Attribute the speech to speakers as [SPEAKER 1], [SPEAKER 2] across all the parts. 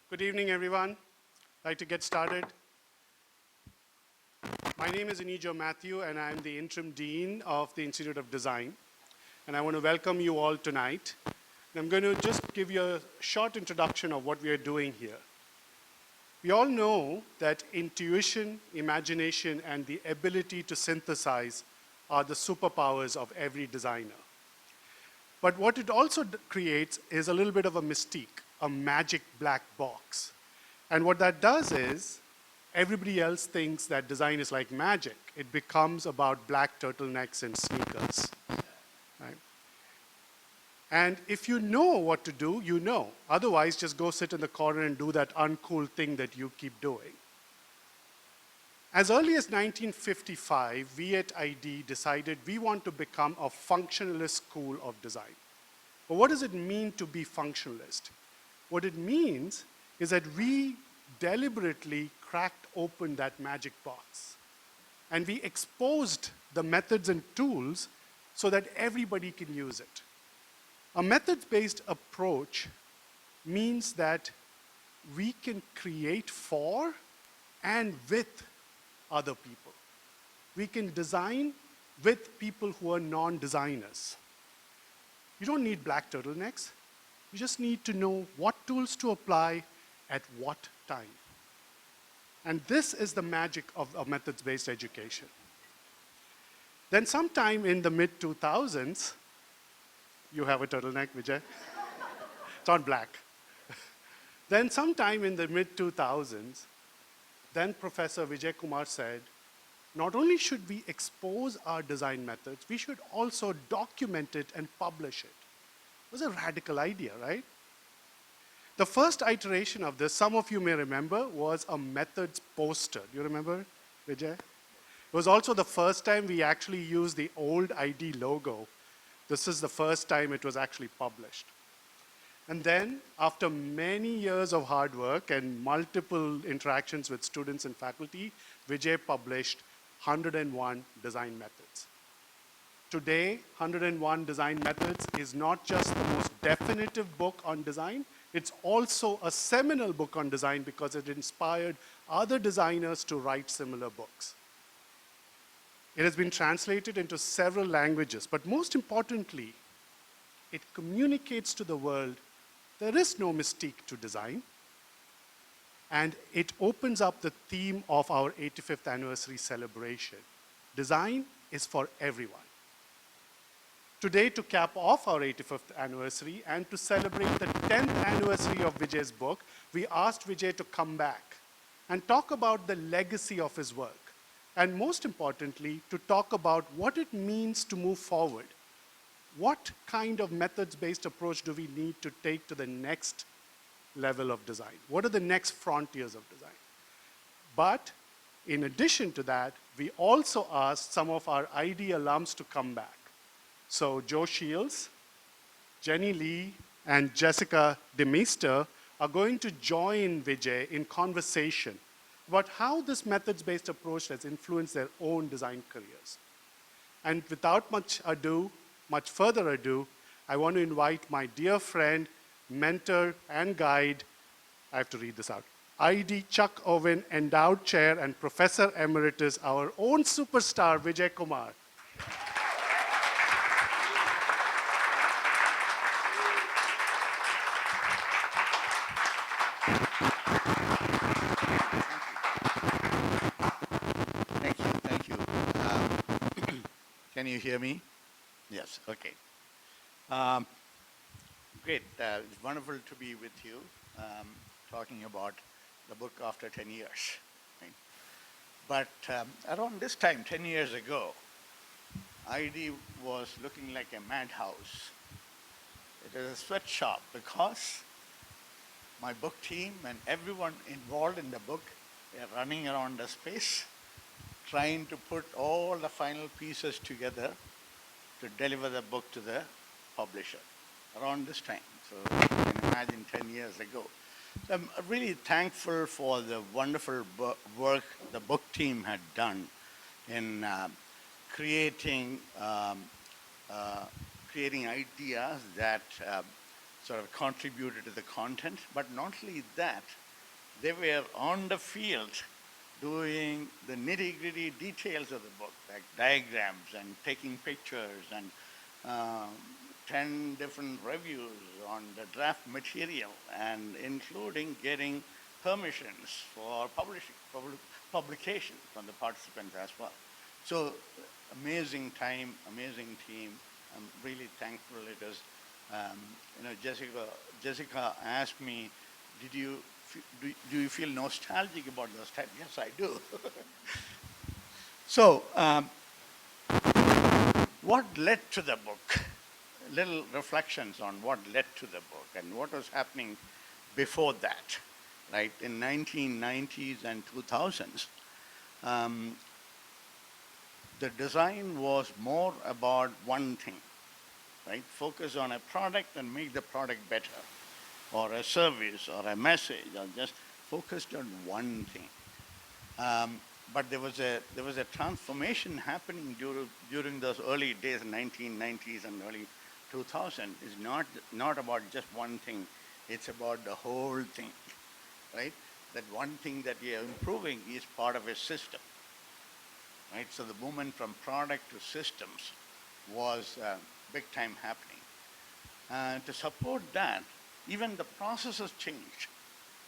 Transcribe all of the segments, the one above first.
[SPEAKER 1] Good evening, everyone. I'd like to get started. My name is Inijo Matthew, and I'm the Interim Dean of the Institute of Design. And I want to welcome you all tonight. And I'm going to just give you a short introduction of what we are doing here. We all know that intuition, imagination, and the ability to synthesize are the superpowers of every designer. But what it also creates is a little bit of a mystique, a magic black box. And what that does is, everybody else thinks that design is like magic. It becomes about black turtlenecks and sneakers. Right? And if you know what to do, you know. Otherwise, just go sit in the corner and do that uncool thing that you keep doing. As early as 1955, we at ID decided we want to become a functionalist school of design. But what does it mean to be functionalist? What it means is that we deliberately cracked open that magic box. And we exposed the methods and tools so that everybody can use it. A methods-based approach means that we can create for and with other people. We can design with people who are non-designers. You don't need black turtlenecks. You just need to know what tools to apply at what time. And this is the magic of methods-based education. Then sometime in the mid-2000s, you have a turtleneck, Vijay? It's not black. Then sometime in the mid-2000s, then Professor Vijay Kumar said, not only should we expose our design methods, we should also document it and publish it. It was a radical idea, right? The first iteration of this, some of you may remember, was a methods poster. Do you remember, Vijay? It was also the first time we actually used the old ID logo. This is the first time it was actually published. And then, after many years of hard work and multiple interactions with students and faculty, Vijay published 101 design methods. Today, 101 design methods is not just the most definitive book on design, it's also a seminal book on design because it inspired other designers to write similar books. It has been translated into several languages, but most importantly, it communicates to the world there is no mystique to design, and it opens up the theme of our 85th anniversary celebration. Design is for everyone. Today, to cap off our 85th anniversary and to celebrate the 10th anniversary of Vijay's book, we asked Vijay to come back and talk about the legacy of his work, and most importantly, to talk about what it means to move forward. What kind of methods-based approach do we need to take to the next level of design? What are the next frontiers of design? But in addition to that, we also asked some of our ID alums to come back. So Joe Shields, Jenny Lee, and Jessica DeMeester are going to join Vijay in conversation about how this methods-based approach has influenced their own design careers. And without much further ado, I want to invite my dear friend, mentor, and guide, I have to read this out, ID Chuck Owen Endowed Chair and Professor Emeritus, our own superstar, Vijay Kumar.
[SPEAKER 2] Thank you. Can you hear me? Yes, okay. Great, it's wonderful to be with you, talking about the book after 10 years. Right? But around this time, 10 years ago, ID was looking like a madhouse. It was a sweatshop because my book team and everyone involved in the book were running around the space, trying to put all the final pieces together to deliver the book to the publisher around this time. So you can imagine 10 years ago. So I'm really thankful for the wonderful work the book team had done in creating ideas that sort of contributed to the content, but not only that, they were on the field doing the nitty-gritty details of the book, like diagrams and taking pictures and 10 different reviews on the draft material, and including getting permissions for publication from the participants as well. So amazing time, amazing team. I'm really thankful. It was, Jessica asked me, do you feel nostalgic about those times? Yes, I do. So, what led to the book? Little reflections on what led to the book and what was happening before that, right? In 1990s and 2000s, the design was more about one thing, right? Focus on a product and make the product better, or a service, or a message, or just focused on one thing. But there was a transformation happening during those early days, 1990s and early 2000. It's not about just one thing. It's about the whole thing, right? That one thing that we are improving is part of a system, right? So the movement from product to systems was big time happening. To support that, even the processes changed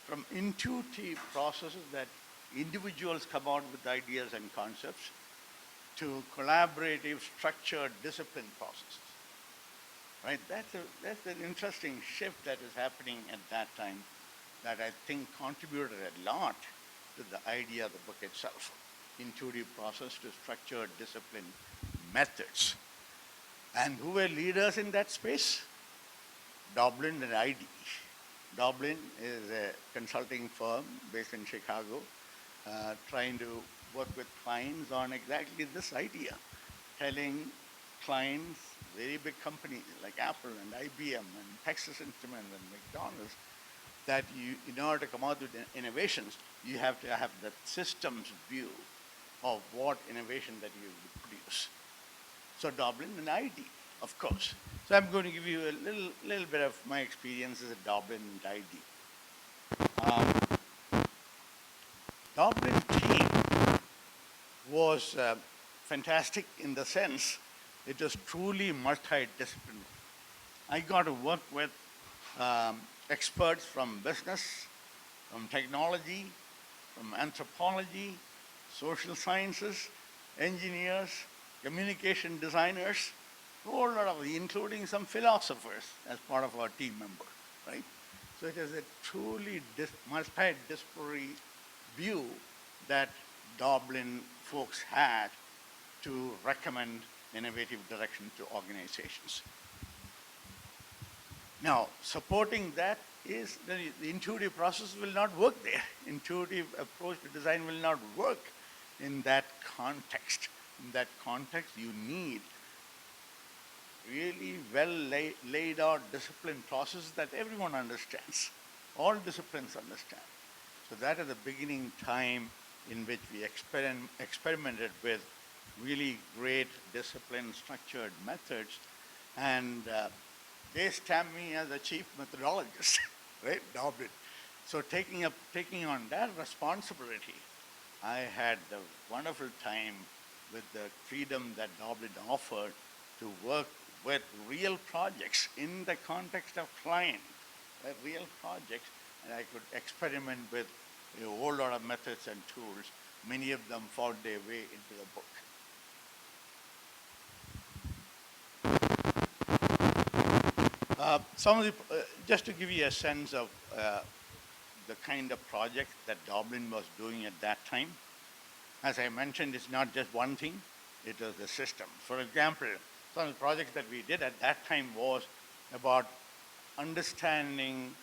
[SPEAKER 2] from intuitive processes that individuals come out with ideas and concepts to collaborative, structured, disciplined processes. Right? That's an interesting shift that is happening at that time that I think contributed a lot to the idea of the book itself. Intuitive process to structured, disciplined methods. And who were leaders in that space? Doblin and ID. Doblin is a consulting firm based in Chicago, trying to work with clients on exactly this idea, telling clients, very big companies like Apple and IBM and Texas Instruments and McDonald's, that in order to come out with innovations, you have to have the systems view of what innovation that you would produce. So Doblin and ID, of course. So I'm going to give you a little bit of my experiences at Doblin and ID. Doblin team was fantastic in the sense it was truly multidisciplinary. I got to work with experts from business, from technology, from anthropology, social sciences, engineers, communication designers, a whole lot of, including some philosophers as part of our team member, right? So it is a truly multidisciplinary view that Doblin folks had to recommend innovative direction to organizations. Now, supporting that is the intuitive process will not work there. Intuitive approach to design will not work in that context. In that context, you need really well laid out discipline processes that everyone understands. All disciplines understand. So that is the beginning time in which we experimented with really great discipline structured methods, and they stamped me as a chief methodologist, right, Doblin. So taking on that responsibility, I had the wonderful time with the freedom that Doblin offered to work with real projects in the context of client, real projects, and I could experiment with a whole lot of methods and tools. Many of them found their way into the book. Just to give you a sense of the kind of project that Doblin was doing at that time, as I mentioned, it's not just one thing, it was the system. For example, some of the projects that we did at that time was about understanding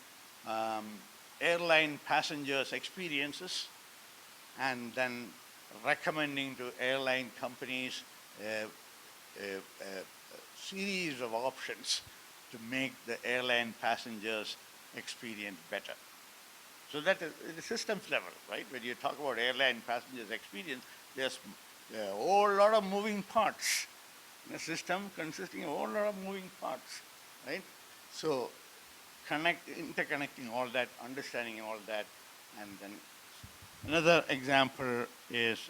[SPEAKER 2] airline passengers' experiences and then recommending to airline companies a series of options to make the airline passengers' experience better. So that is the systems level, right? When you talk about airline passengers' experience, there's a whole lot of moving parts. In a system consisting of a whole lot of moving parts, right? So interconnecting all that, understanding all that, and then another example is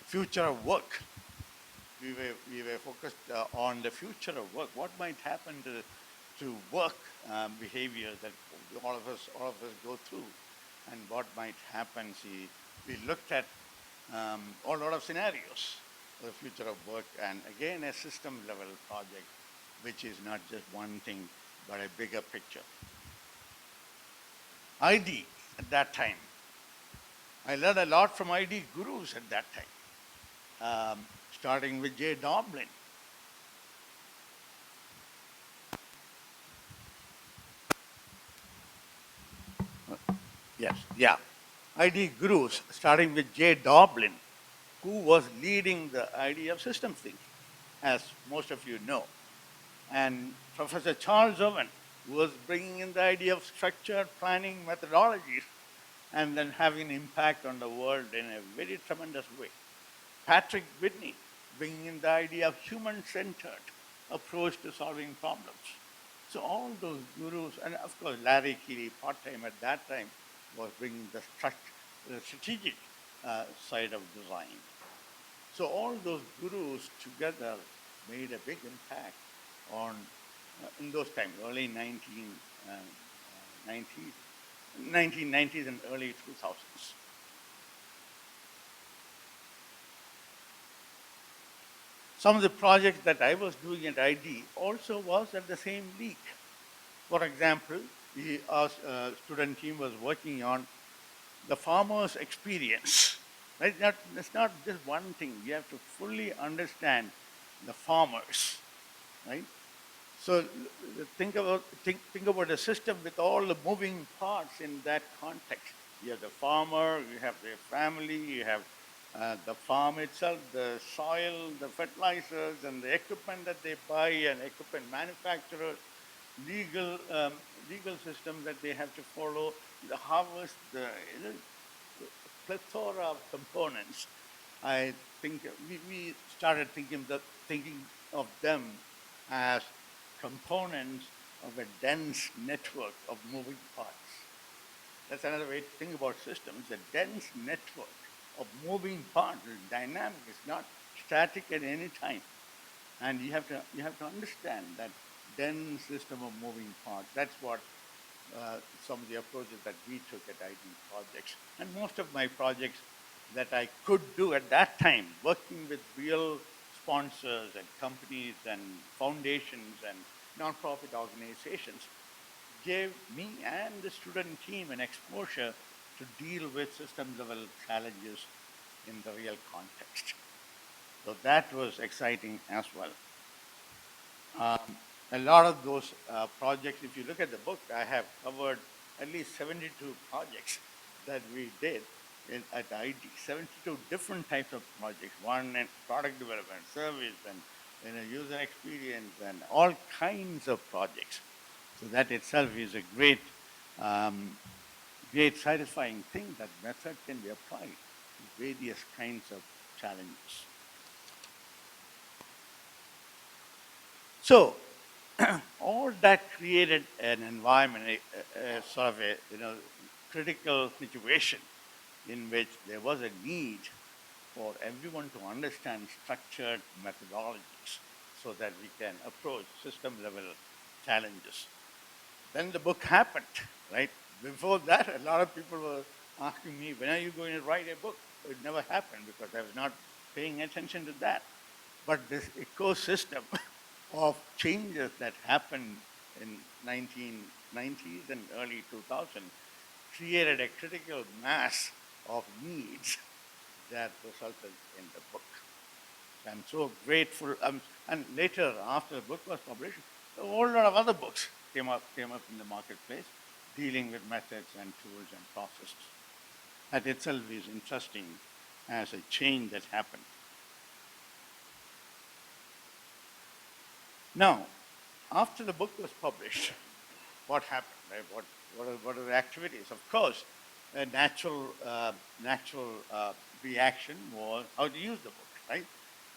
[SPEAKER 2] future of work. We were focused on the future of work. What might happen to work behavior that all of us go through, and what might happen? See, we looked at a lot of scenarios for the future of work, and again a system level project, which is not just one thing but a bigger picture. ID at that time. I learned a lot from ID gurus at that time, starting with Jay Doblin. Yes, yeah. ID gurus, starting with Jay Doblin, who was leading the idea of systems thinking, as most of you know. And Professor Charles Owen was bringing in the idea of structured planning methodologies and then having an impact on the world in a very tremendous way. Patrick Whitney bringing in the idea of human-centered approach to solving problems. So all those gurus, and of course Larry Keeley, part-time at that time, was bringing the strategic side of design. So all those gurus together made a big impact on, in those times, early 1990s and early 2000s. Some of the projects that I was doing at ID also was at the same league. For example, our student team was working on the farmer's experience. Right? It's not just one thing. You have to fully understand the farmers. Right? So think about a system with all the moving parts in that context. You have the farmer, you have their family, you have the farm itself, the soil, the fertilizers, and the equipment that they buy, and equipment manufacturers, legal systems that they have to follow, the harvest, the plethora of components. I think we started thinking of them as components of a dense network of moving parts. That's another way to think about systems, a dense network of moving parts. It's dynamic, it's not static at any time. And you have to understand that dense system of moving parts. That's what some of the approaches that we took at ID projects. And most of my projects that I could do at that time, working with real sponsors and companies and foundations and nonprofit organizations, gave me and the student team an exposure to deal with system level challenges in the real context. So that was exciting as well. A lot of those projects, if you look at the book, I have covered at least 72 projects that we did at ID, 72 different types of projects, one in product development, service, and user experience, and all kinds of projects. So that itself is a great, great satisfying thing that method can be applied to various kinds of challenges. So all that created an environment, a sort of a critical situation in which there was a need for everyone to understand structured methodologies so that we can approach system level challenges. Then the book happened, right? Before that, a lot of people were asking me, when are you going to write a book? It never happened because I was not paying attention to that. But this ecosystem of changes that happened in 1990s and early 2000 created a critical mass of needs that resulted in the book. So I'm so grateful. And later, after the book was published, a whole lot of other books came up in the marketplace dealing with methods and tools and processes. That itself is interesting as a change that happened. Now, after the book was published, what happened? Right? What are the activities? Of course, a natural reaction was how to use the book, right?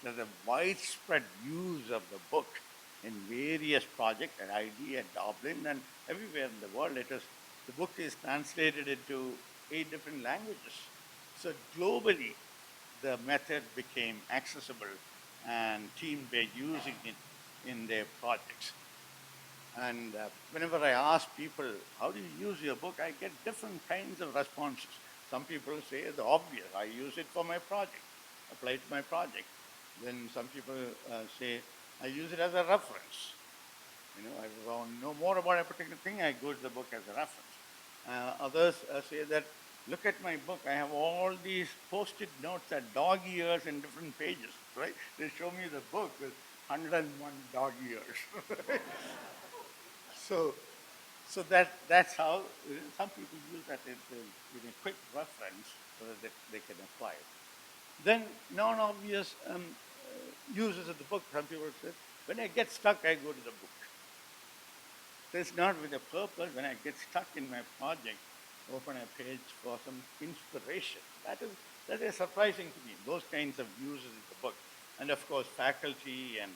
[SPEAKER 2] There's a widespread use of the book in various projects at ID, at Dublin, and everywhere in the world. The book is translated into 8 different languages. So globally, the method became accessible and teams were using it in their projects. And whenever I ask people, how do you use your book, I get different kinds of responses. Some people say the obvious, I use it for my project, apply it to my project. Then some people say, I use it as a reference. I want to know more about a particular thing, I go to the book as a reference. Others say that, look at my book, I have all these post-it notes at dog ears in different pages, right? They show me the book with 101 dog ears. So, that's how some people use that in a quick reference so that they can apply it. Then non-obvious uses of the book. Some people say, when I get stuck, I go to the book. So it's not with a purpose. When I get stuck in my project, open a page for some inspiration. That is surprising to me. Those kinds of uses of the book, and of course, faculty and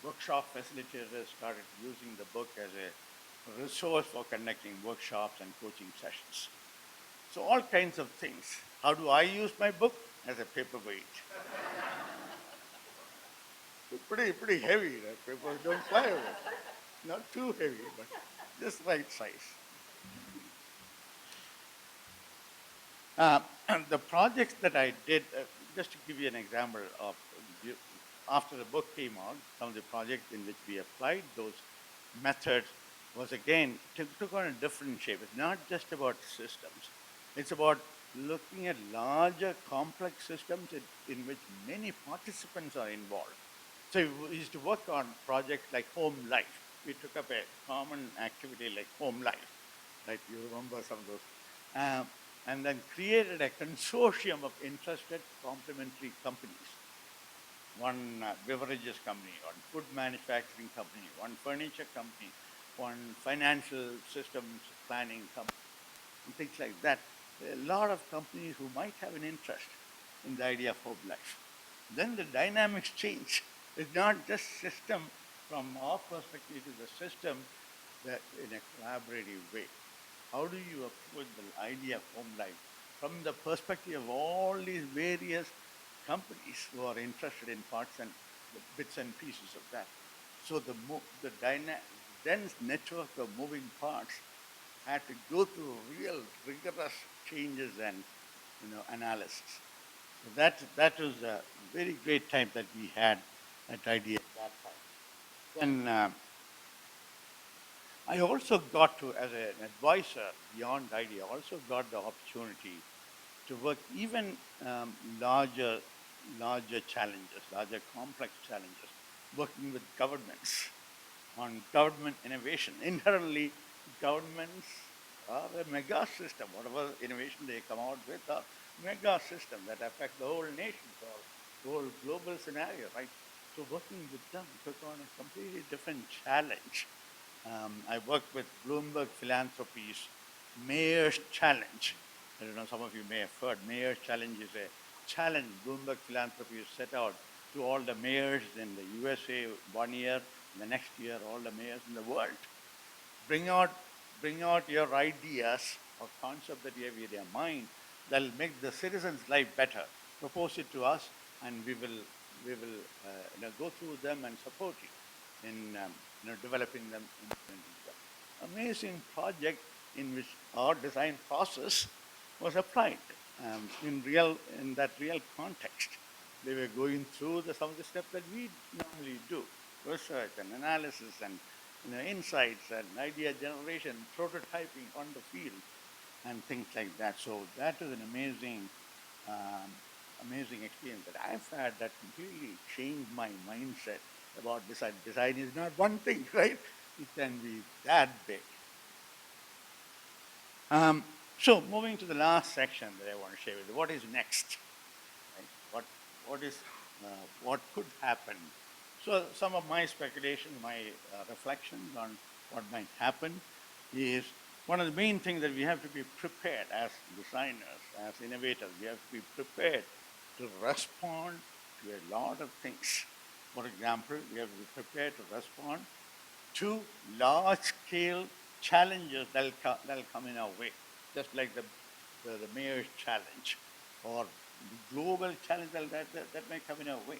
[SPEAKER 2] workshop facilitators started using the book as a resource for conducting workshops and coaching sessions. So all kinds of things. How do I use my book? As a paperweight. pretty heavy. Right? Papers don't fly away. Not too heavy, but just right size. The projects that I did, just to give you an example of, after the book came out, some of the projects in which we applied those methods was again, took on a different shape. It's not just about systems. It's about looking at larger complex systems in which many participants are involved. So we used to work on projects like home life. We took up a common activity like home life, right? You remember some of those. And then created a consortium of interested complementary companies. One beverages company, one food manufacturing company, one furniture company, one financial systems planning company, and things like that. There are a lot of companies who might have an interest in the idea of home life. Then the dynamics change. It's not just system from our perspective, it is the system that in a collaborative way. How do you approach the idea of home life from the perspective of all these various companies who are interested in parts and bits and pieces of that? So the dense network of moving parts had to go through real rigorous changes and analysis. So that was a very great time that we had that idea at that time. Then I also got to, as an advisor beyond idea, also got the opportunity to work even larger challenges, larger complex challenges, working with governments on government innovation. Inherently, governments are a mega system. Whatever innovation they come out with are mega system that affect the whole nation or the whole global scenario, right? So working with them took on a completely different challenge. I worked with Bloomberg Philanthropies Mayor's Challenge. I don't know, some of you may have heard. Mayor's Challenge is a challenge Bloomberg Philanthropies set out to all the mayors in the USA 1 year, the next year all the mayors in the world. Bring out your ideas or concept that you have in your mind that will make the citizens' life better. Propose it to us, and we will go through them and support you in developing them, implementing them. Amazing project in which our design process was applied in that real context. They were going through some of the steps that we normally do: research and analysis and insights and idea generation, prototyping on the field, and things like that. So that is an amazing experience that I've had that completely changed my mindset about design. Design is not one thing, right? It can be that big. So moving to the last section that I want to share with you, what is next? Right? What could happen? So some of my speculation, my reflections on what might happen is one of the main things that we have to be prepared as designers, as innovators. We have to be prepared to respond to a lot of things For example, we have to be prepared to respond to large-scale challenges that'll come in our way, just like the mayor's challenge or the global challenge that may come in our way,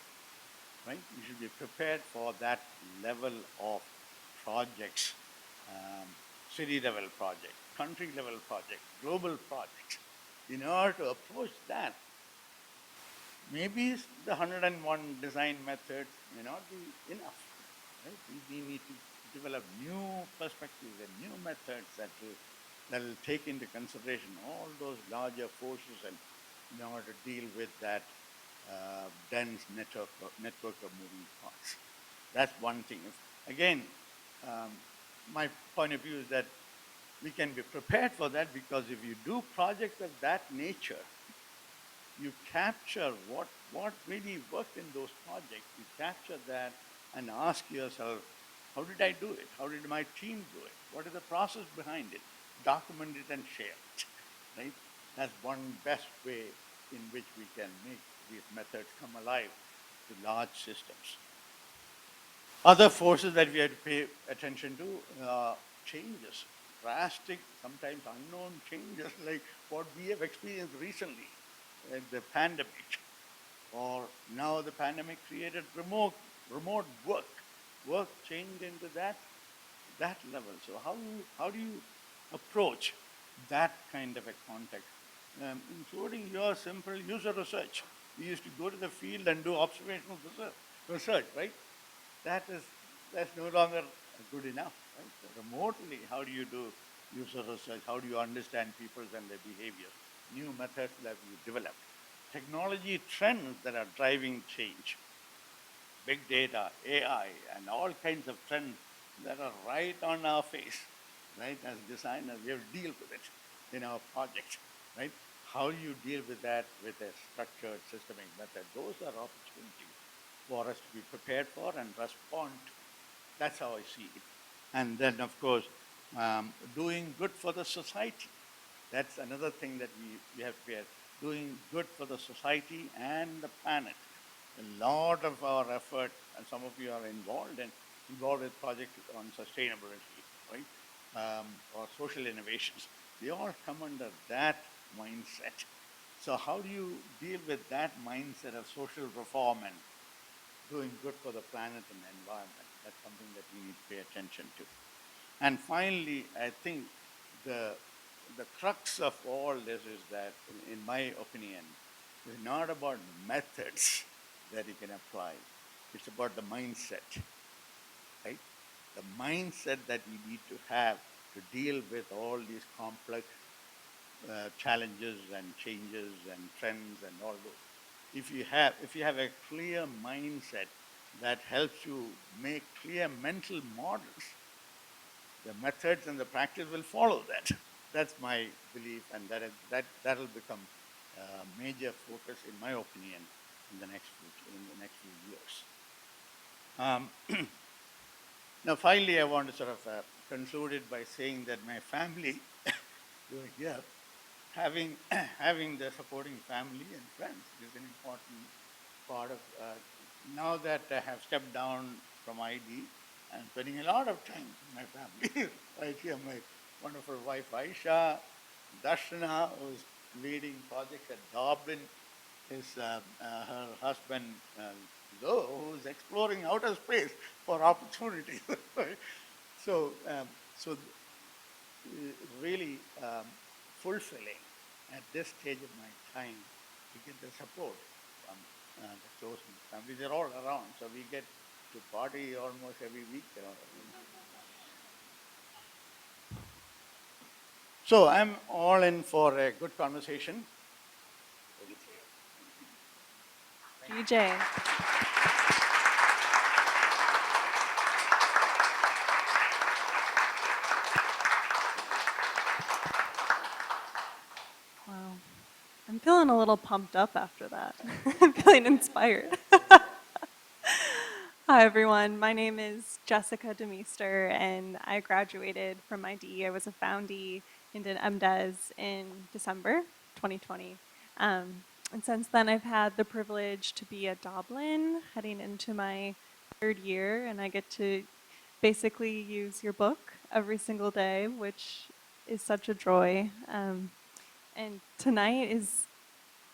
[SPEAKER 2] right? We should be prepared for that level of projects, city-level project, country-level project, global projects. In order to approach that, maybe the 101 design methods may not be enough. Right? We need to develop new perspectives and new methods that will take into consideration all those larger forces and in order to deal with that dense network of moving parts. That's one thing. Again, my point of view is that we can be prepared for that because if you do projects of that nature, you capture what really worked in those projects. You capture that and ask yourself, how did I do it? How did my team do it? What is the process behind it? Document it and share it, right? That's one best way in which we can make these methods come alive to large systems. Other forces that we have to pay attention to, changes, drastic, sometimes unknown changes like what we have experienced recently, like the pandemic, or now the pandemic created remote work. Work changed into that level. So how do you approach that kind of a context, including your simple user research? We used to go to the field and do observational research, right? That's no longer good enough, right? So remotely, how do you do user research? How do you understand people and their behavior? New methods that we develop. Technology trends that are driving change. Big data, AI, and all kinds of trends that are right on our face, right? As designers, we have to deal with it in our projects, right? How do you deal with that with a structured, systemic method? Those are opportunities for us to be prepared for and respond to. That's how I see it. And then, of course, doing good for the society. That's another thing that we have to be doing good for the society and the planet. A lot of our effort, and some of you are involved with projects on sustainability, right? Or social innovations. They all come under that mindset. So how do you deal with that mindset of social reform and doing good for the planet and the environment? That's something that we need to pay attention to. And finally, I think the crux of all this is that, in my opinion, it's not about methods that you can apply. It's about the mindset, right? The mindset that we need to have to deal with all these complex challenges and changes and trends and all those. If you have a clear mindset that helps you make clear mental models, the methods and the practice will follow that. That's my belief, and that'll become a major focus, in my opinion, in the next few years. Now, finally, I want to sort of conclude it by saying that my family, over here, having the supporting family and friends is an important part of. Now that I have stepped down from ID, I'm spending a lot of time with my family. Right here, my wonderful wife Aisha, Darshana, who's leading projects at Dublin, her husband Zoe, who's exploring outer space for opportunities. Right? So really fulfilling at this stage of my time to get the support from the chosen family. They're all around, so we get to party almost every week. So I'm all in for a good conversation.
[SPEAKER 3] Vijay. Wow. I'm feeling a little pumped up after that. I'm feeling inspired. Hi, everyone. My name is Jessica DeMeester, and I graduated from ID. I was a foundee and did MDes in December 2020. And since then, I've had the privilege to be at Dublin, heading into my 3rd year, and I get to basically use your book every single day, which is such a joy. And tonight is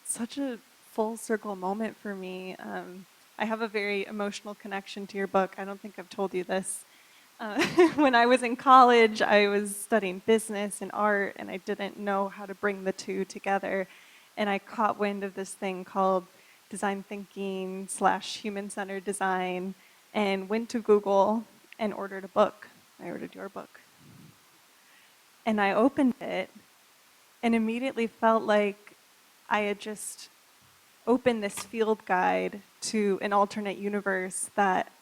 [SPEAKER 3] such a full circle moment for me. I have a very emotional connection to your book. I don't think I've told you this. When I was in college, I was studying business and art, and I didn't know how to bring the two together. And I caught wind of this thing called design thinking / human-centered design, and went to Google and ordered a book. I ordered your book. And I opened it and immediately felt like I had just opened this field guide to an alternate universe that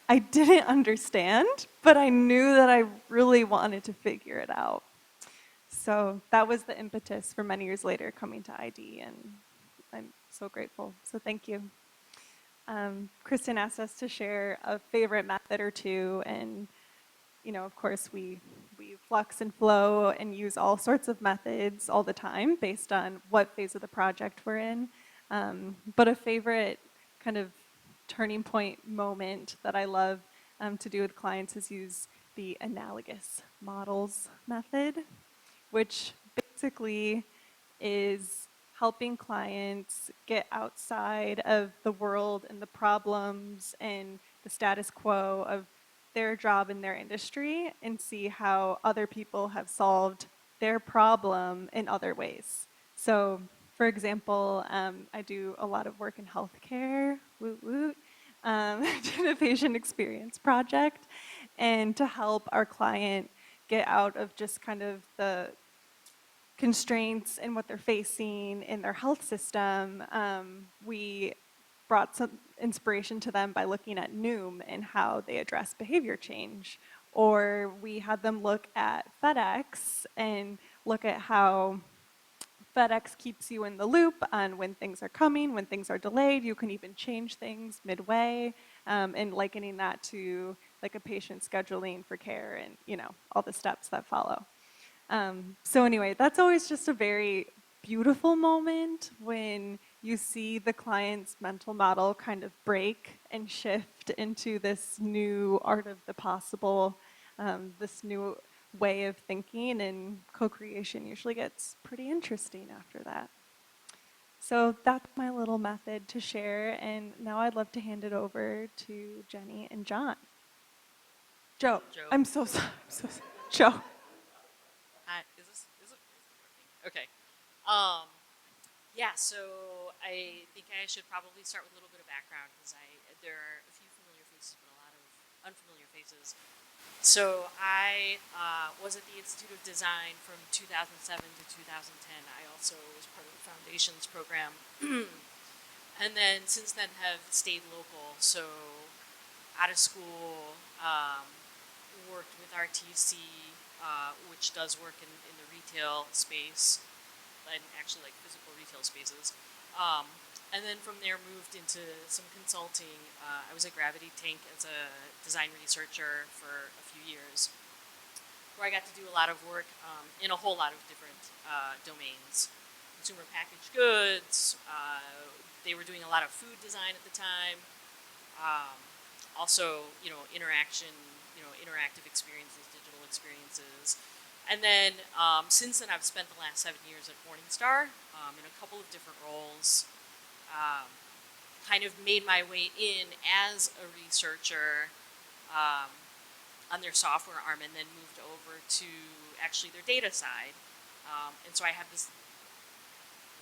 [SPEAKER 3] I didn't understand, but I knew that I really wanted to figure it out. So that was the impetus for many years later coming to ID, and I'm so grateful. So thank you. Kristen asked us to share a favorite method or two, and of course, we flux and flow and use all sorts of methods all the time based on what phase of the project we're in. But a favorite kind of turning point moment that I love to do with clients is use the analogous models method, which basically is helping clients get outside of the world and the problems and the status quo of their job in their industry and see how other people have solved their problem in other ways. So, for example, I do a lot of work in healthcare, woot woot, to the patient experience project, and to help our client get out of just kind of the constraints and what they're facing in their health system, we brought some inspiration to them by looking at Noom and how they address behavior change. Or we had them look at FedEx and look at how FedEx keeps you in the loop on when things are coming, when things are delayed. You can even change things midway, and likening that to like a patient scheduling for care and all the steps that follow. So anyway, that's always just a very beautiful moment when you see the client's mental model kind of break and shift into this new art of the possible, this new way of thinking, and co-creation usually gets pretty interesting after that. So that's my little method to share, and now I'd love to hand it over to Jenny and John. Joe. I'm so sorry. Joe.
[SPEAKER 4] Is it working? Okay. Yeah, so I think I should probably start with a little bit of background because there are a few familiar faces, but a lot of unfamiliar faces. So I was at the Institute of Design from 2007 to 2010. I also was part of the Foundations program. And then since then have stayed local. So out of school, worked with RTC, which does work in the retail space, and actually like physical retail spaces. And then from there moved into some consulting. I was at Gravity Tank as a design researcher for a few years, where I got to do a lot of work in a whole lot of different domains. Consumer packaged goods. They were doing a lot of food design at the time. Also, interaction, interactive experiences, digital experiences. And then since then, I've spent the last 7 years at Morningstar in a couple of different roles. Kind of made my way in as a researcher on their software arm, and then moved over to actually their data side. And so I have this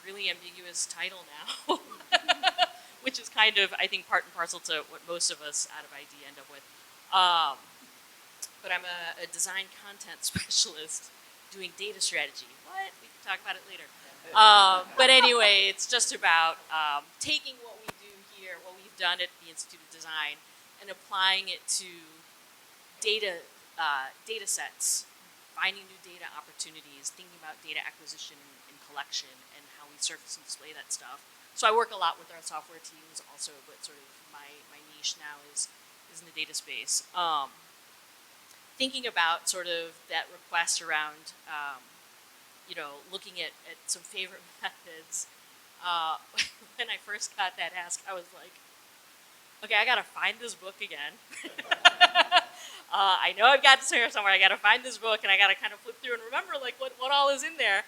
[SPEAKER 4] really ambiguous title now, which is kind of, I think, part and parcel to what most of us out of ID end up with. But I'm a design content specialist doing data strategy. What? We can talk about it later. But anyway, it's just about taking what we do here, what we've done at the Institute of Design, and applying it to data sets, finding new data opportunities, thinking about data acquisition and collection, and how we surface and display that stuff. So I work a lot with our software teams also, but sort of my niche now is in the data space. Thinking about sort of that request around, looking at some favorite methods. When I first got that ask, I was like, okay, I gotta find this book again. I know I've got this here somewhere. I gotta find this book, and I gotta kind of flip through and remember like what all is in there.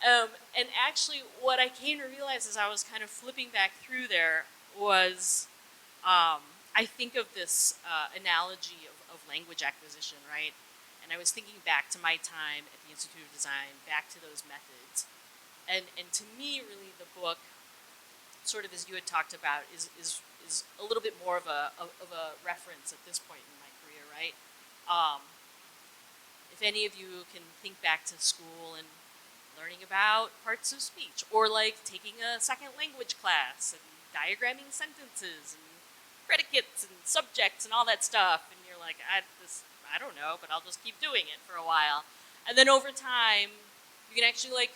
[SPEAKER 4] And actually, what I came to realize as I was kind of flipping back through there was, I think of this analogy of language acquisition, right? And I was thinking back to my time at the Institute of Design, back to those methods. And to me, really, the book, sort of as you had talked about, is a little bit more of a reference at this point in my career, right? If any of you can think back to school and learning about parts of speech, or like taking a second language class and diagramming sentences and predicates and subjects and all that stuff, and you're like, I don't know, but I'll just keep doing it for a while. And then over time, you can actually like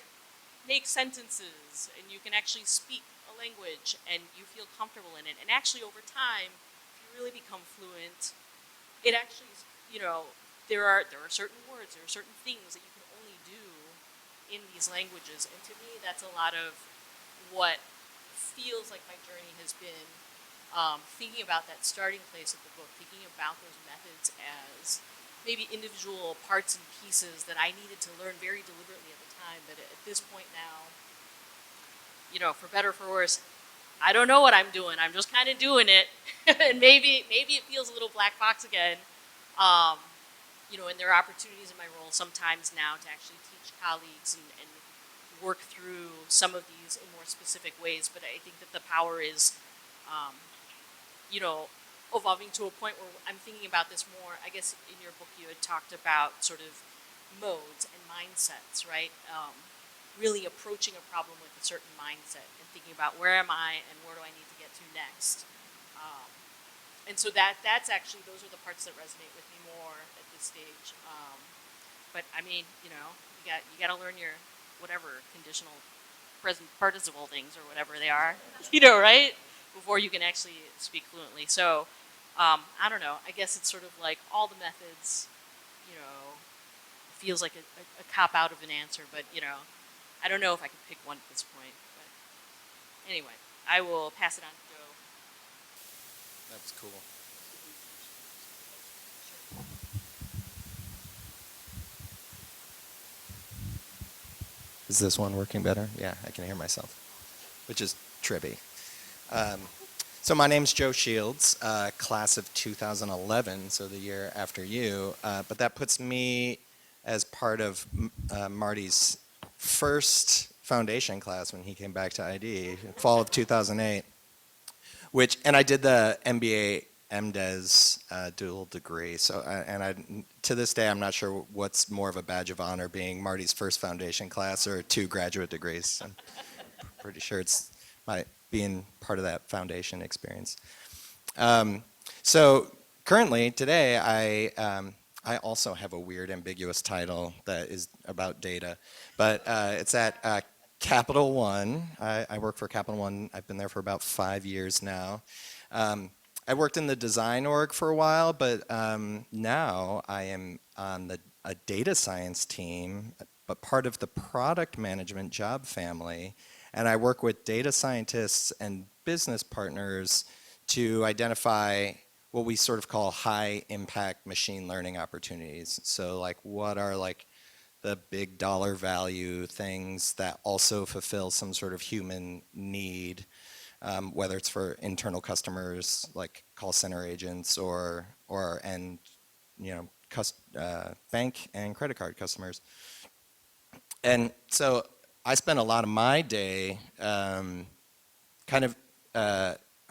[SPEAKER 4] make sentences, and you can actually speak a language, and you feel comfortable in it. And actually over time, if you really become fluent, it actually, there are certain words, there are certain things that you can only do in these languages. And to me, that's a lot of what feels like my journey has been, thinking about that starting place of the book, thinking about those methods as maybe individual parts and pieces that I needed to learn very deliberately at the time. But at this point now, for better or for worse, I don't know what I'm doing. I'm just kind of doing it. And maybe it feels a little black box again. And there are opportunities in my role sometimes now to actually teach colleagues and work through some of these in more specific ways. But I think that the power is, evolving to a point where I'm thinking about this more. I guess in your book you had talked about sort of modes and mindsets, right? Really approaching a problem with a certain mindset and thinking about where am I and where do I need to get to next. And so that's actually, those are the parts that resonate with me more at this stage. But I mean, you got to learn your whatever conditional present participle things or whatever they are, right? Before you can actually speak fluently. So I don't know. I guess it's sort of like all the methods, feels like a cop out of an answer, but I don't know if I could pick one at this point. But anyway, I will pass it on to Joe.
[SPEAKER 5] That's cool. Is this one working better? Yeah, I can hear myself, which is trippy. So my name's Joe Shields, class of 2011, so the year after you. But that puts me as part of Marty's first foundation class when he came back to ID, fall of 2008. And I did the MBA MDes dual degree. So, to this day, I'm not sure what's more of a badge of honor, being Marty's first foundation class or 2 graduate degrees. I'm pretty sure it's being part of that foundation experience. So currently, today, I also have a weird, ambiguous title that is about data, but it's at Capital One. I work for Capital One. I've been there for about 5 years now. I worked in the design org for a while, but now I am on a data science team, but part of the product management job family. And I work with data scientists and business partners to identify what we sort of call high impact machine learning opportunities. So like, what are like the big dollar value things that also fulfill some sort of human need, whether it's for internal customers like call center agents or bank and credit card customers. And so I spend a lot of my day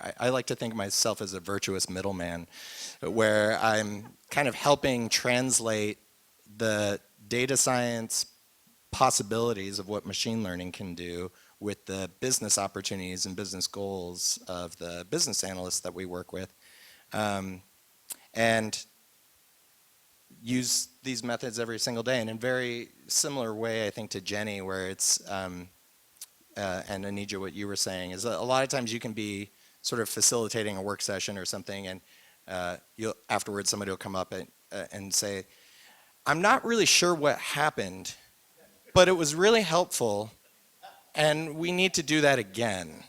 [SPEAKER 5] I like to think of myself as a virtuous middleman, where I'm kind of helping translate the data science possibilities of what machine learning can do with the business opportunities and business goals of the business analysts that we work with, and use these methods every single day. And in a very similar way, I think, to Jenny, where it's, and Anija, what you were saying, is a lot of times you can be sort of facilitating a work session or something, and afterwards somebody will come up and say, I'm not really sure what happened, but it was really helpful, and we need to do that again.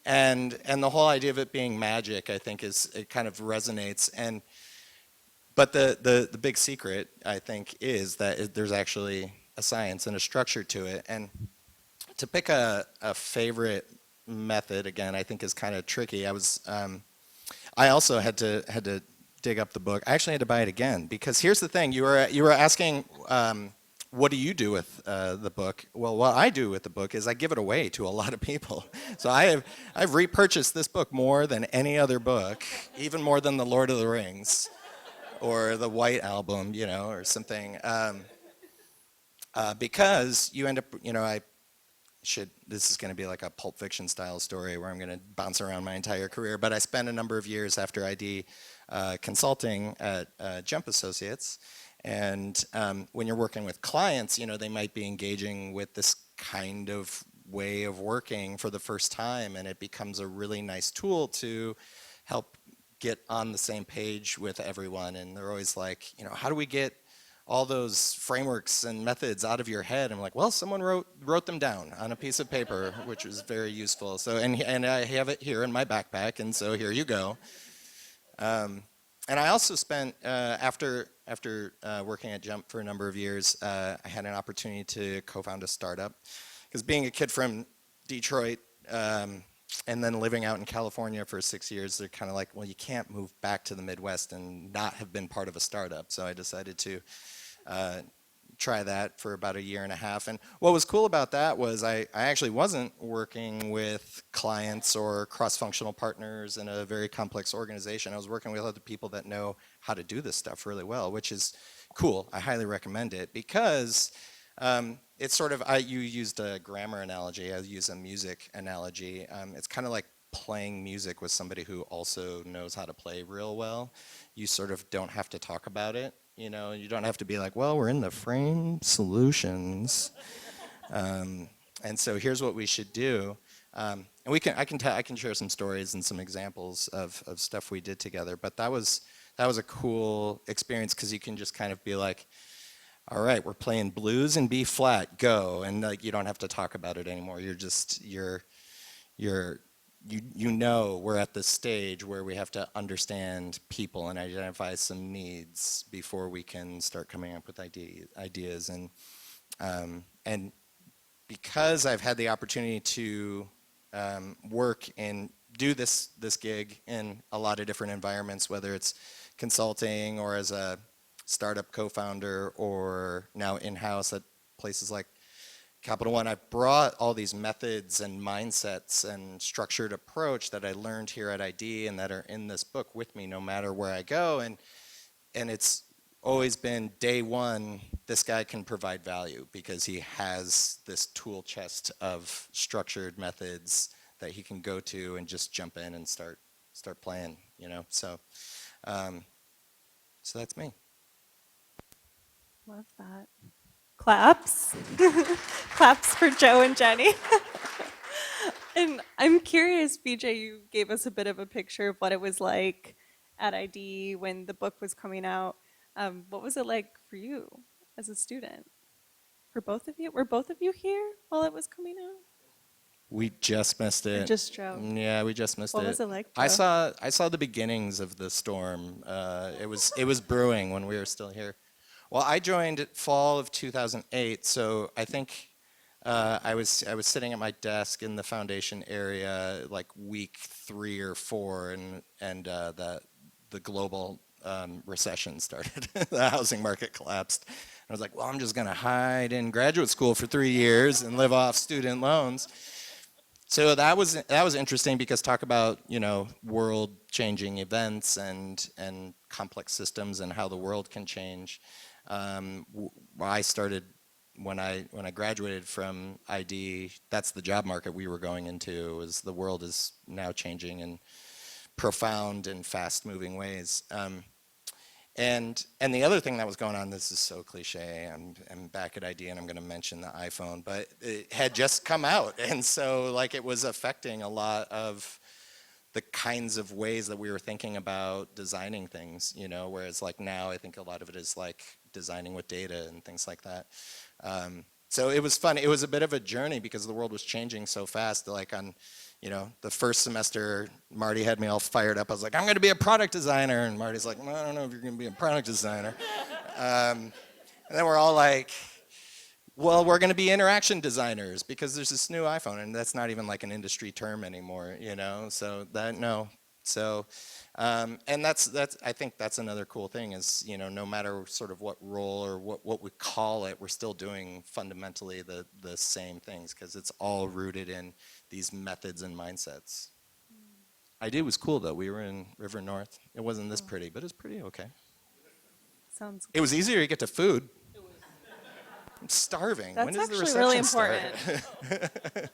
[SPEAKER 5] and the whole idea of it being magic, I think, it kind of resonates. But the big secret, I think, is that there's actually a science and a structure to it. And to pick a favorite method, again, I think is kind of tricky. I also had to dig up the book. I actually had to buy it again, because here's the thing: you were asking, what do you do with the book? Well, what I do with the book is I give it away to a lot of people. So I've repurchased this book more than any other book, even more than the Lord of the Rings or the White Album, or something. Because you end up, this is going to be like a Pulp Fiction style story where I'm going to bounce around my entire career, but I spent a number of years after ID consulting at Jump Associates. And when you're working with clients, they might be engaging with this kind of way of working for the first time, and it becomes a really nice tool to help get on the same page with everyone. And they're always like, how do we get all those frameworks and methods out of your head? I'm like, well, someone wrote them down on a piece of paper, which was very useful. So, and I have it here in my backpack, and so here you go. And I also spent, after working at Jump for a number of years, I had an opportunity to co-found a startup. Because being a kid from Detroit, and then living out in California for 6 years, they're kind of like, well, you can't move back to the Midwest and not have been part of a startup. So I decided to try that for about 1.5 years. And what was cool about that was I actually wasn't working with clients or cross-functional partners in a very complex organization. I was working with other people that know how to do this stuff really well, which is cool. I highly recommend it, because it's sort of, you used a grammar analogy, I use a music analogy. It's kind of like playing music with somebody who also knows how to play real well. You sort of don't have to talk about it, you don't have to be like, well, we're in the frame solutions. And so here's what we should do. And I can share some stories and some examples of stuff we did together, but that was a cool experience, because you can just kind of be like, all right, we're playing blues in B flat, go. And like, you don't have to talk about it anymore. We're at this stage where we have to understand people and identify some needs before we can start coming up with ideas. And because I've had the opportunity to work and do this gig in a lot of different environments, whether it's consulting or as a startup co-founder or now in-house at places like Capital One, I brought all these methods and mindsets and structured approach that I learned here at ID and that are in this book with me no matter where I go. And it's always been day one, this guy can provide value because he has this tool chest of structured methods that he can go to and just jump in and start playing, So that's me.
[SPEAKER 3] Love that. Claps. Claps for Joe and Jenny. And I'm curious, Vijay, you gave us a bit of a picture of what it was like at ID when the book was coming out. What was it like for you as a student? For both of you? Were both of you here while it was coming out?
[SPEAKER 5] We just missed it.
[SPEAKER 3] Or just Joe?
[SPEAKER 5] Yeah, we just missed it.
[SPEAKER 3] What was it like, Joe?
[SPEAKER 5] I saw the beginnings of the storm. It was brewing when we were still here. Well, I joined fall of 2008, so I think I was sitting at my desk in the foundation area like week 3 or 4, and the global recession started. The housing market collapsed. I was like, well, I'm just going to hide in graduate school for 3 years and live off student loans. So that was interesting, because talk about world-changing events and complex systems and how the world can change. I started when I graduated from ID. That's the job market we were going into. Was the world is now changing in profound and fast-moving ways. And the other thing that was going on, this is so cliche, I'm back at ID and I'm going to mention the iPhone, but it had just come out, and so like it was affecting a lot of the kinds of ways that we were thinking about designing things, whereas like now I think a lot of it is like designing with data and things like that. So it was fun. It was a bit of a journey because the world was changing so fast. Like on the first semester, Marty had me all fired up. I was like, I'm going to be a product designer. And Marty's like, well, I don't know if you're going to be a product designer. And then we're all like, well, we're going to be interaction designers because there's this new iPhone, and that's not even like an industry term anymore, So no. So, and that's I think that's another cool thing is no matter sort of what role or what we call it, we're still doing fundamentally the same things because it's all rooted in these methods and mindsets. Idea was cool though. We were in River North. It wasn't this pretty, but it's pretty okay.
[SPEAKER 3] Sounds
[SPEAKER 5] It was easier to get to food. I'm starving.
[SPEAKER 3] That's
[SPEAKER 5] when does the
[SPEAKER 3] actually
[SPEAKER 5] reception
[SPEAKER 3] really
[SPEAKER 5] start?
[SPEAKER 3] important.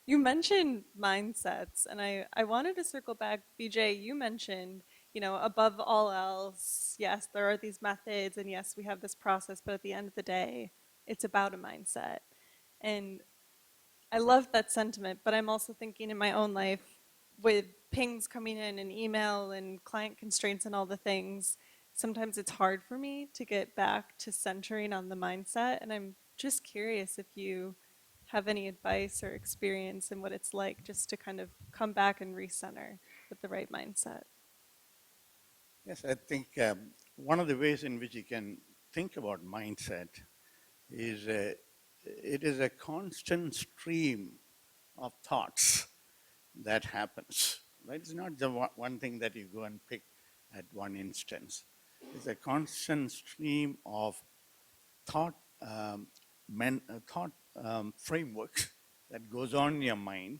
[SPEAKER 3] You mentioned mindsets, and I wanted to circle back. Vijay, you mentioned, above all else, yes, there are these methods, and yes, we have this process, but at the end of the day, it's about a mindset. And I love that sentiment, but I'm also thinking in my own life, with pings coming in and email and client constraints and all the things, sometimes it's hard for me to get back to centering on the mindset. And I'm just curious if you have any advice or experience in what it's like just to kind of come back and recenter with the right mindset.
[SPEAKER 2] Yes, I think one of the ways in which you can think about mindset is it is a constant stream of thoughts that happens. Right? It's not the one thing that you go and pick at one instance. It's a constant stream of thought frameworks that goes on in your mind,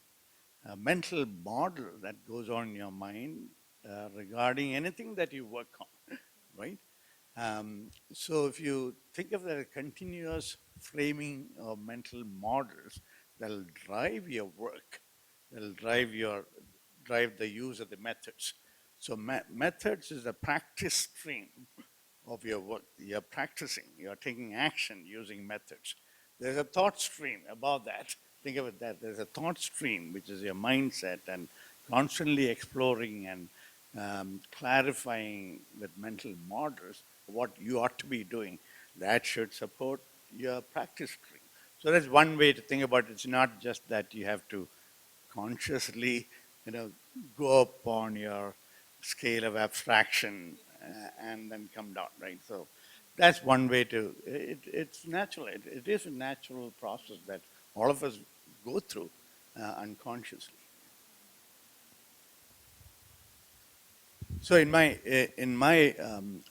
[SPEAKER 2] a mental model that goes on in your mind regarding anything that you work on, right? So if you think of that as continuous framing of mental models that'll drive your work, that'll drive the use of the methods. So methods is a practice stream of your work. You're practicing, you're taking action using methods. There's a thought stream above that. Think of it that there's a thought stream, which is your mindset, and constantly exploring and clarifying with mental models what you ought to be doing. That should support your practice stream. So that's one way to think about it. It's not just that you have to consciously, go up on your scale of abstraction and then come down, right? So that's one way to, it's natural. It is a natural process that all of us go through unconsciously. So in my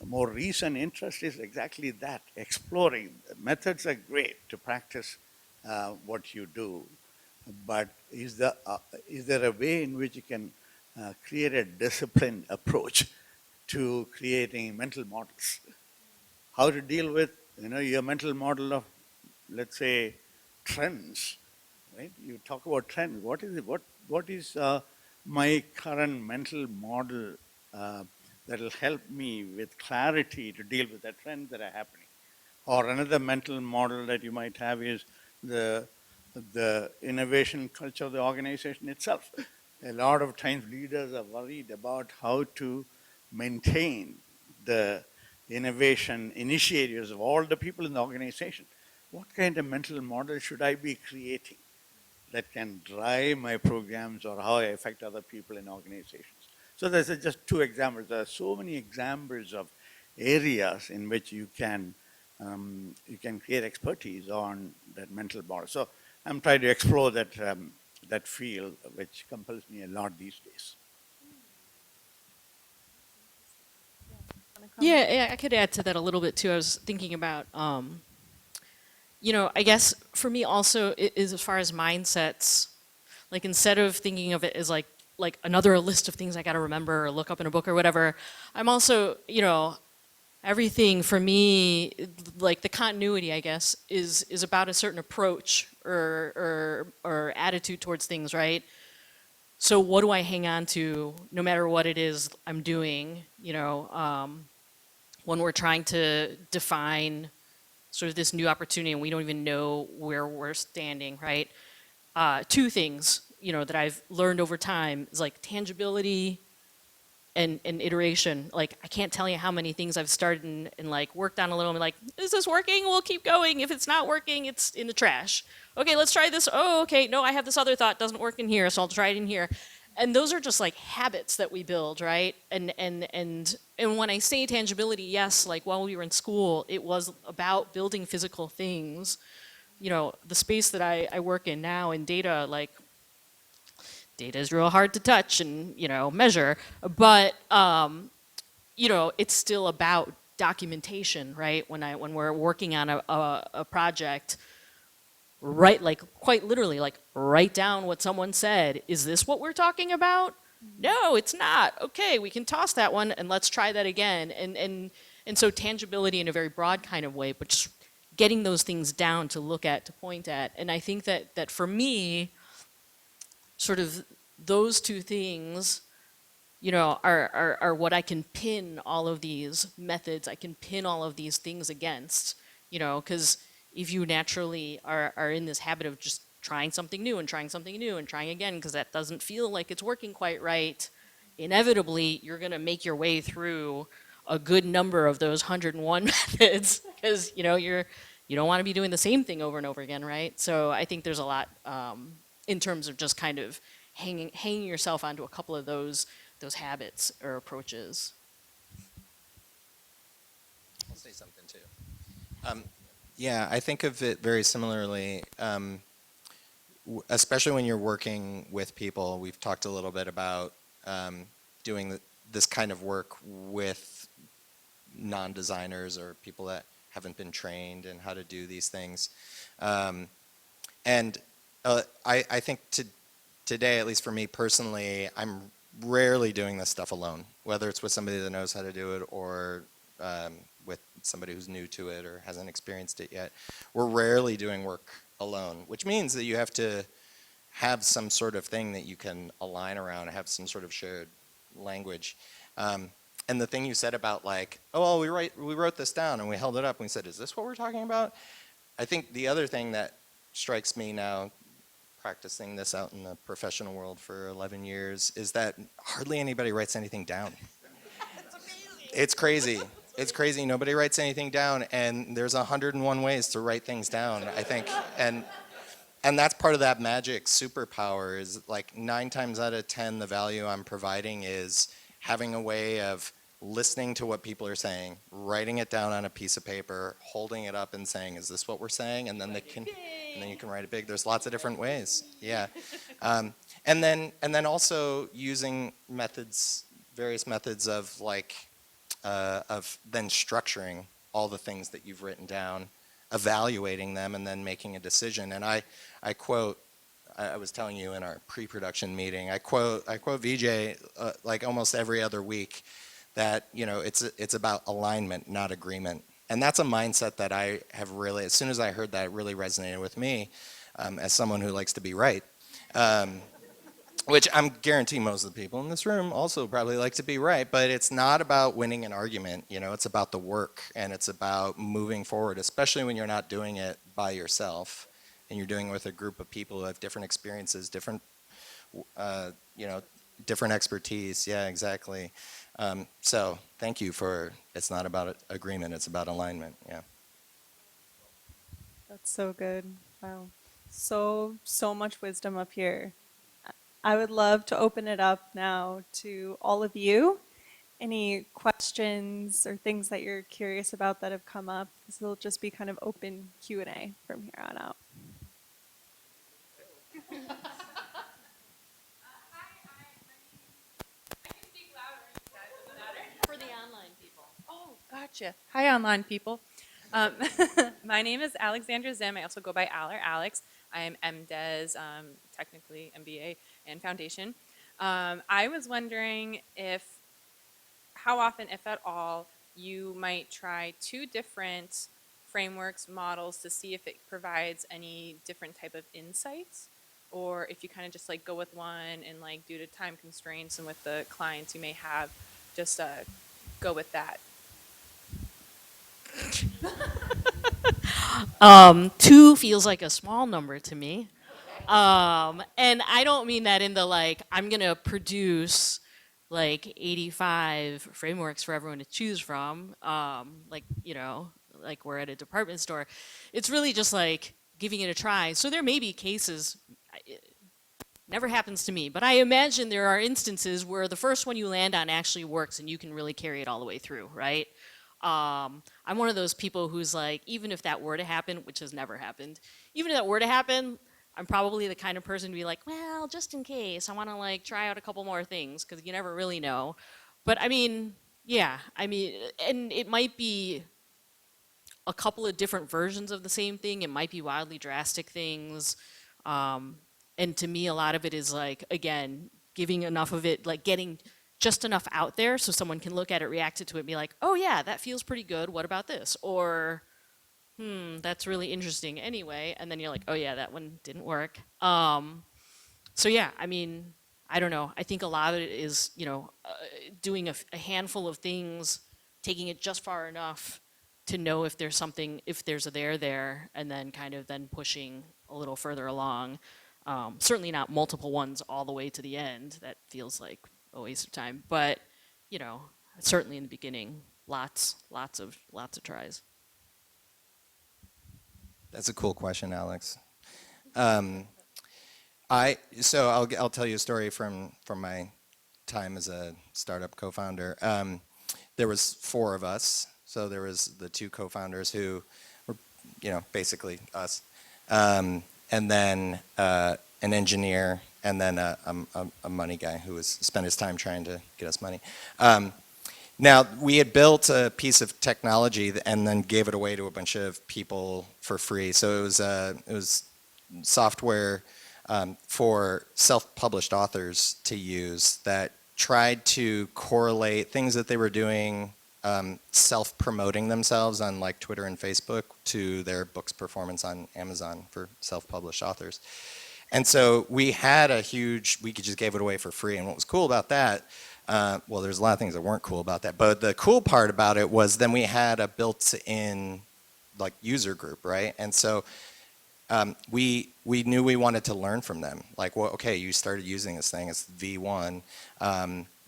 [SPEAKER 2] more recent interest is exactly that, exploring. Methods are great to practice what you do, but is there a way in which you can create a disciplined approach to creating mental models? How to deal with your mental model of, let's say, trends, right? You talk about trends. What is it? What is my current mental model that will help me with clarity to deal with the trends that are happening? Or another mental model that you might have is the innovation culture of the organization itself. A lot of times leaders are worried about how to maintain the innovation initiatives of all the people in the organization. What kind of mental model should I be creating that can drive my programs or how I affect other people in organizations? So there's just two examples. There are so many examples of areas in which you can create expertise on that mental model. So I'm trying to explore that field, which compels me a lot these days.
[SPEAKER 4] Yeah, I could add to that a little bit too. I was thinking about, I guess for me also is as far as mindsets, like instead of thinking of it as like another list of things I got to remember or look up in a book or whatever, I'm also, everything for me, like the continuity, I guess, is about a certain approach or attitude towards things, right? So what do I hang on to no matter what it is I'm doing, when we're trying to define sort of this new opportunity and we don't even know where we're standing, right? Two things, that I've learned over time is like tangibility and iteration. Like, I can't tell you how many things I've started and like worked on a little and like, is this working? We'll keep going. If it's not working, it's in the trash. Okay, let's try this. Oh, okay, no, I have this other thought, doesn't work in here, so I'll try it in here. And those are just like habits that we build, right? And when I say tangibility, yes, like while we were in school, it was about building physical things. You know, the space that I work in now in data, like, data is real hard to touch and, you know, measure, but, you know, it's still about documentation, right? When we're working on a project, write, like, quite literally, like, write down what someone said. Is this what we're talking about? No, it's not. Okay, we can toss that one and let's try that again. And so tangibility in a very broad kind of way, but just getting those things down to look at, to point at. And I think that for me, sort of those two things, you know, are what I can pin all of these methods, I can pin all of these things against, you know, because if you naturally are in this habit of just trying something new and trying something new and trying again because that doesn't feel like it's working quite right, inevitably you're going to make your way through a good number of those 101 methods because, you know, you don't want to be doing the same thing over and over again, right? So I think there's a lot in terms of just kind of hanging yourself onto a couple of those habits or approaches.
[SPEAKER 5] I'll say something too. Yeah, I think of it very similarly, especially when you're working with people. We've talked a little bit about doing this kind of work with non-designers or people that haven't been trained in how to do these things. And I think today, at least for me personally, I'm rarely doing this stuff alone, whether it's with somebody that knows how to do it or with somebody who's new to it or hasn't experienced it yet. We're rarely doing work alone, which means that you have to have some sort of thing that you can align around, have some sort of shared language. And the thing you said about like, oh, well, we wrote this down and we held it up and we said, is this what we're talking about? I think the other thing that strikes me now, practicing this out in the professional world for 11 years, is that hardly anybody writes anything down. It's crazy. It's crazy. Nobody writes anything down, and there's 101 ways to write things down, I think. And that's part of that magic superpower is like 9 times out of 10, the value I'm providing is having a way of listening to what people are saying, writing it down on a piece of paper, holding it up and saying, is this what we're saying? And then you can write it big. There's lots of different ways. Yeah. And then also using methods, various methods of like, of then structuring all the things that you've written down, evaluating them, and then making a decision. And I quote, I was telling you in our pre-production meeting, I quote Vijay like almost every other week that, you know, it's about alignment, not agreement. And that's a mindset that I have really, as soon as I heard that, it really resonated with me as someone who likes to be right. Which I'm guaranteeing most of the people in this room also probably like to be right, but it's not about winning an argument, you know, it's about the work and it's about moving forward, especially when you're not doing it by yourself and you're doing it with a group of people who have different experiences, different, you know, different expertise. Yeah, exactly. So thank you for, it's not about agreement, it's about alignment, yeah.
[SPEAKER 3] That's so good. Wow. So much wisdom up here. I would love to open it up now to all of you. Any questions or things that you're curious about that have come up? This will just be kind of open Q&A from here on out.
[SPEAKER 4] For the online people.
[SPEAKER 6] Oh, gotcha. Hi, online people. My name is Alexandra Zim. I also go by Al or Alex. I'm MDes, technically MBA and Foundation. I was wondering how often, if at all, you might try 2 different frameworks, models to see if it provides any different type of insights, or if you kind of just like go with one and like due to time constraints and with the clients you may have, just go with that.
[SPEAKER 4] 2 feels like a small number to me. And I don't mean that in the like, I'm going to produce like 85 frameworks for everyone to choose from, like, you know, like we're at a department store. It's really just like giving it a try. So there may be cases, never happens to me, but I imagine there are instances where the first one you land on actually works and you can really carry it all the way through, right? I'm one of those people who's like, even if that were to happen, which has never happened, even if that were to happen, I'm probably the kind of person to be like, well, just in case, I want to like try out a couple more things because you never really know. But I mean, yeah, I mean, and it might be a couple of different versions of the same thing. It might be wildly drastic things. Um, and to me, a lot of it is like, again, giving enough of it, like getting just enough out there so someone can look at it, react to it, and be like, oh yeah, that feels pretty good. What about this? Or, that's really interesting anyway. And then you're like, oh yeah, that one didn't work. So yeah, I mean, I don't know. I think a lot of it is, you know, doing a handful of things, taking it just far enough to know if there's something, if there's a there, and then kind of then pushing a little further along. Certainly not multiple ones all the way to the end. That feels like a waste of time. But, you know, certainly in the beginning, lots of tries.
[SPEAKER 5] That's a cool question, Alex. I'll tell you a story from my time as a startup co-founder. There was 4 of us. So there was the 2 co-founders who were, you know, basically us, and then an engineer, and then a money guy who spent his time trying to get us money. Now, we had built a piece of technology and then gave it away to a bunch of people for free. So it was software for self-published authors to use that tried to correlate things that they were doing self-promoting themselves on like Twitter and Facebook to their book's performance on Amazon for self-published authors. And so we had we just gave it away for free. And what was cool about that, well, there's a lot of things that weren't cool about that, but the cool part about it was then we had a built-in like user group, right? And so we knew we wanted to learn from them. Like, well, okay, you started using this thing, it's V1.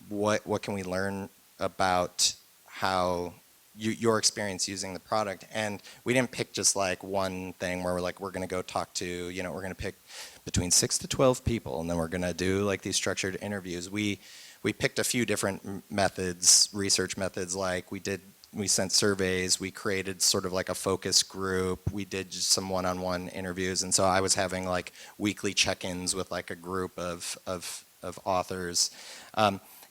[SPEAKER 5] What can we learn about how your experience using the product? And we didn't pick just like one thing where we're going to go talk to, you know, we're going to pick between 6 to 12 people, and then we're going to do like these structured interviews. We picked a few different methods, research methods, like we sent surveys, we created sort of like a focus group, we did just some one-on-one interviews, and so I was having like weekly check-ins with like a group of authors.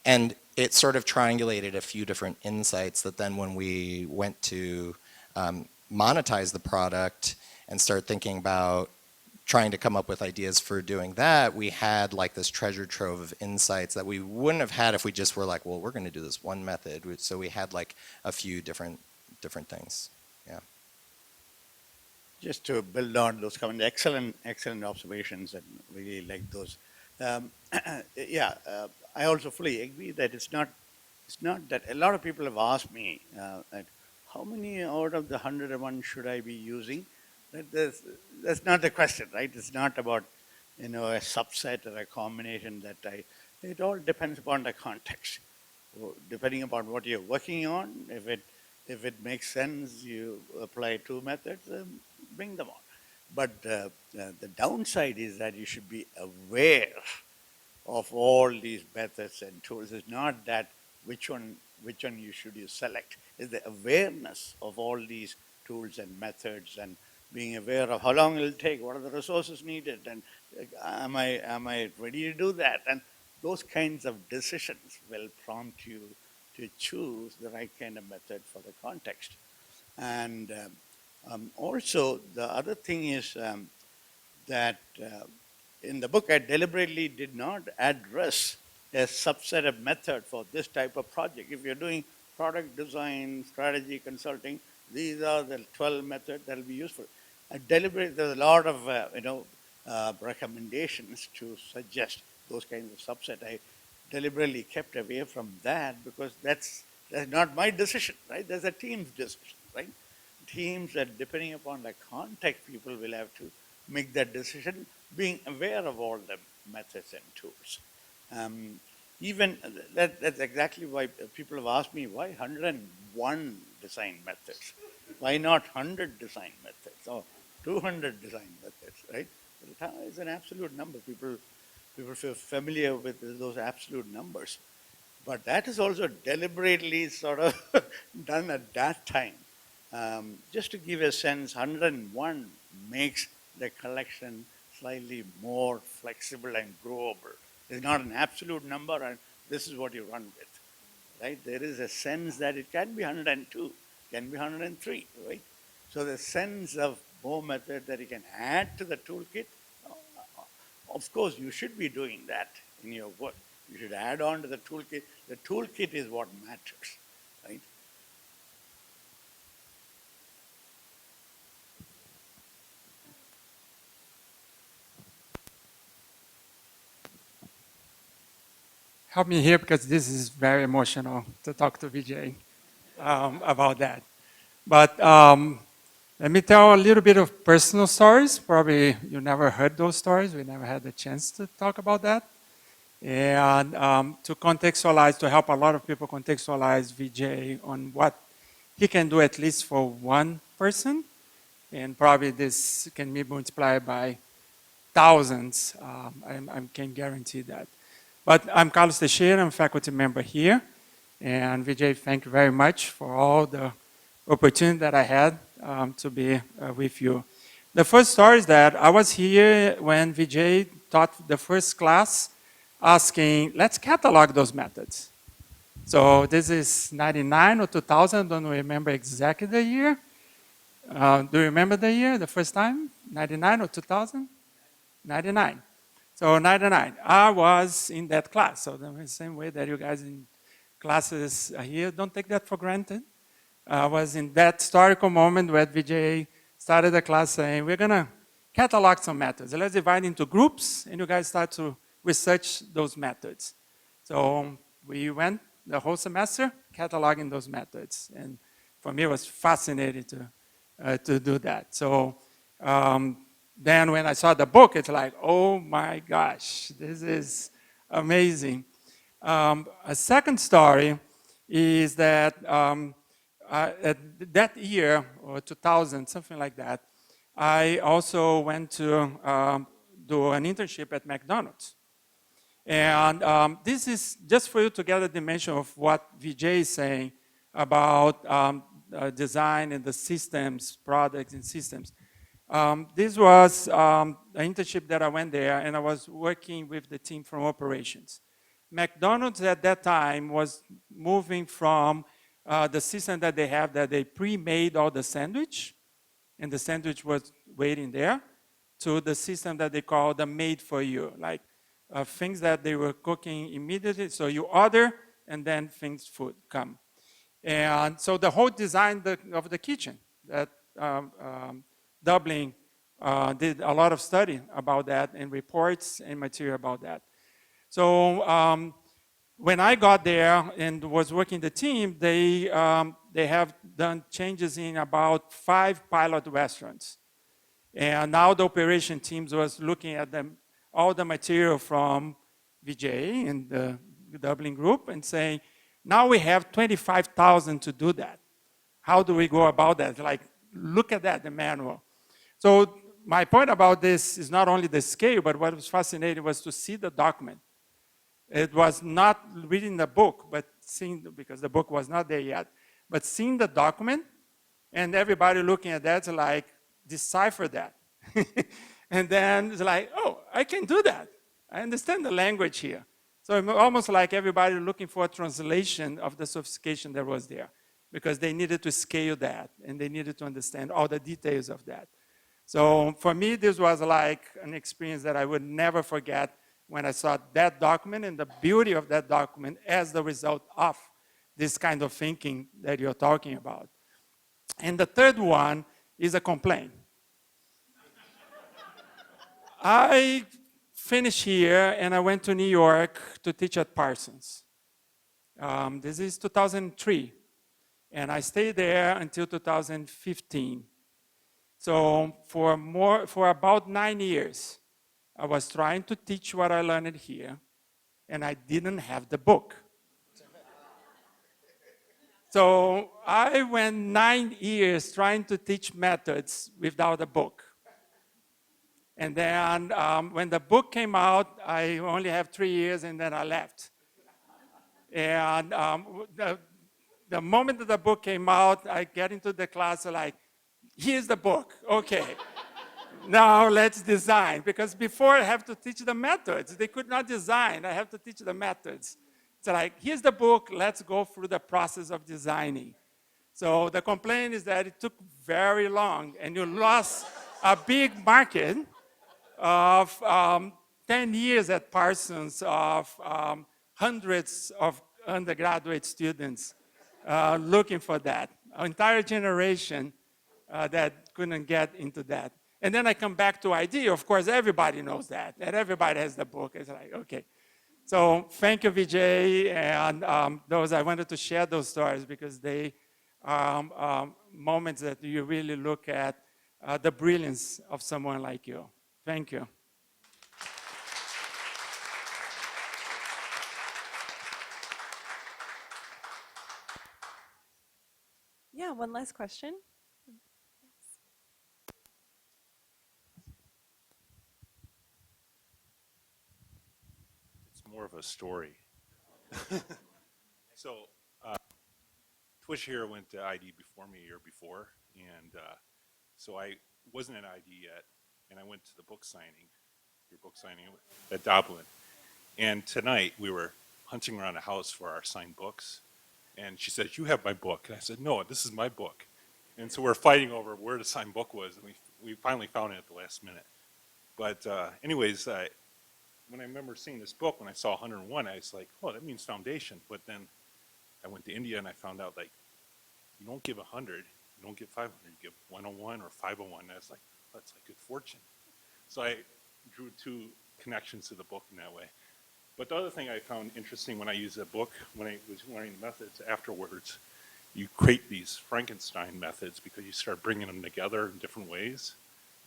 [SPEAKER 5] And it sort of triangulated a few different insights that then when we went to monetize the product and start thinking about trying to come up with ideas for doing that, we had like this treasure trove of insights that we wouldn't have had if we just were like, well, we're going to do this one method. So we had like a few different things. Yeah.
[SPEAKER 2] Just to build on those comments, excellent observations, and really like those. I also fully agree that it's not that a lot of people have asked me that how many out of the 101 should I be using? That's not the question, right? It's not about, you know, a subset or a combination it all depends upon the context. Depending upon what you're working on, if it makes sense, you apply 2 methods, bring them on. But the downside is that you should be aware of all these methods and tools. It's not that which one you select. It's the awareness of all these tools and methods, and being aware of how long it will take, what are the resources needed, and am I ready to do that? And those kinds of decisions will prompt you to choose the right kind of method for the context. And also, the other thing is that in the book, I deliberately did not address a subset of method for this type of project. If you're doing product design, strategy, consulting, these are the 12 methods that will be useful. There's a lot of recommendations to suggest those kinds of subset. I deliberately kept away from that because that's not my decision, right? There's a team's decision, right? Teams that, depending upon the context, people will have to make that decision, being aware of all the methods and tools. Even that's exactly why people have asked me, why 101 design methods? Why not 100 design methods or 200 design methods, right? It's an absolute number. People feel familiar with those absolute numbers. But that is also deliberately sort of done at that time. Just to give a sense, 101 makes the collection slightly more flexible and growable. It's not an absolute number, and this is what you run with, right? There is a sense that it can be 102, can be 103, right? So the sense of Bow method that you can add to the toolkit, of course, you should be doing that in your work. You should add on to the toolkit. The toolkit is what matters, right?
[SPEAKER 7] Help me here because this is very emotional to talk to Vijay about that. But let me tell a little bit of personal stories. Probably you never heard those stories. We never had the chance to talk about that. And to contextualize, to help a lot of people contextualize Vijay on what he can do at least for one person. And probably this can be multiplied by thousands. I can guarantee that. But I'm Carlos Teixeira, I'm a faculty member here. And Vijay, thank you very much for all the opportunity that I had to be with you. The first story is that I was here when Vijay taught the first class asking, let's catalog those methods. So this is 99 or 2000, don't remember exactly the year. Do you remember the year, the first time? 99 or 2000? 99. So 99, I was in that class. So the same way that you guys in classes here, don't take that for granted. I was in that historical moment where Vijay started the class saying, we're gonna catalog some methods. Let's divide into groups and you guys start to research those methods. So we went the whole semester cataloging those methods. And for me, it was fascinating to do that. So then when I saw the book, it's like, oh my gosh, this is amazing. A second story is that that year, or 2000, something like that, I also went to do an internship at McDonald's. And this is just for you to get a dimension of what Vijay is saying about design and the systems, products and systems. This was an internship that I went there, and I was working with the team from operations. McDonald's at that time was moving from the system that they have, that they pre-made all the sandwich, and the sandwich was waiting there, to the system that they call the made for you, like things that they were cooking immediately. So you order, and then food come. And so the whole design of the kitchen, that Dublin did a lot of study about that and reports and material about that. So when I got there and was working the team, they have done changes in about 5 pilot restaurants. And now the operation teams was looking at all the material from Vijay and the Dublin group and saying, now we have 25,000 to do that. How do we go about that? Like, look at that, the manual. So my point about this is not only the scale, but what was fascinating was to see the document. It was not reading the book, but seeing, because the book was not there yet, but seeing the document and everybody looking at that, like, decipher that. And then it's like, oh, I can do that. I understand the language here. So it's almost like everybody looking for a translation of the sophistication that was there, because they needed to scale that and they needed to understand all the details of that. So for me, this was like an experience that I would never forget when I saw that document and the beauty of that document as the result of this kind of thinking that you're talking about. And the third one is a complaint. I finished here and I went to New York to teach at Parsons. This is 2003. And I stayed there until 2015. So for about 9 years, I was trying to teach what I learned here, and I didn't have the book. So I went 9 years trying to teach methods without a book. And then when the book came out, I only have 3 years, and then I left. And the moment that the book came out, I get into the class like, here's the book, okay. Now let's design, because before I have to teach the methods. They could not design, I have to teach the methods. It's like, here's the book, let's go through the process of designing. So the complaint is that it took very long, and you lost a big market of 10 years at Parsons of hundreds of undergraduate students looking for that. An entire generation that couldn't get into that. And then I come back to ID. Of course, everybody knows that, and everybody has the book. It's like, okay. So thank you, Vijay, and I wanted to share those stories because they are moments that you really look at the brilliance of someone like you. Thank you.
[SPEAKER 3] Yeah, one last question.
[SPEAKER 8] It's more of a story. So, Twish here went to ID before me a year before, and so I wasn't at ID yet, and I went to the book signing, your book signing at Dublin. And tonight we were hunting around the house for our signed books, and she said, "You have my book." And I said, "No, this is my book." And so we're fighting over where the signed book was, and we finally found it at the last minute. But anyways, when I remember seeing this book, when I saw 101, I was like, oh, that means foundation. But then I went to India and I found out, like, you don't give 100, you don't give 500, you give 101 or 501. And I was like, that's like good fortune. So I drew two connections to the book in that way. But the other thing I found interesting when I used the book, when I was learning the methods afterwards, you create these Frankenstein methods because you start bringing them together in different ways.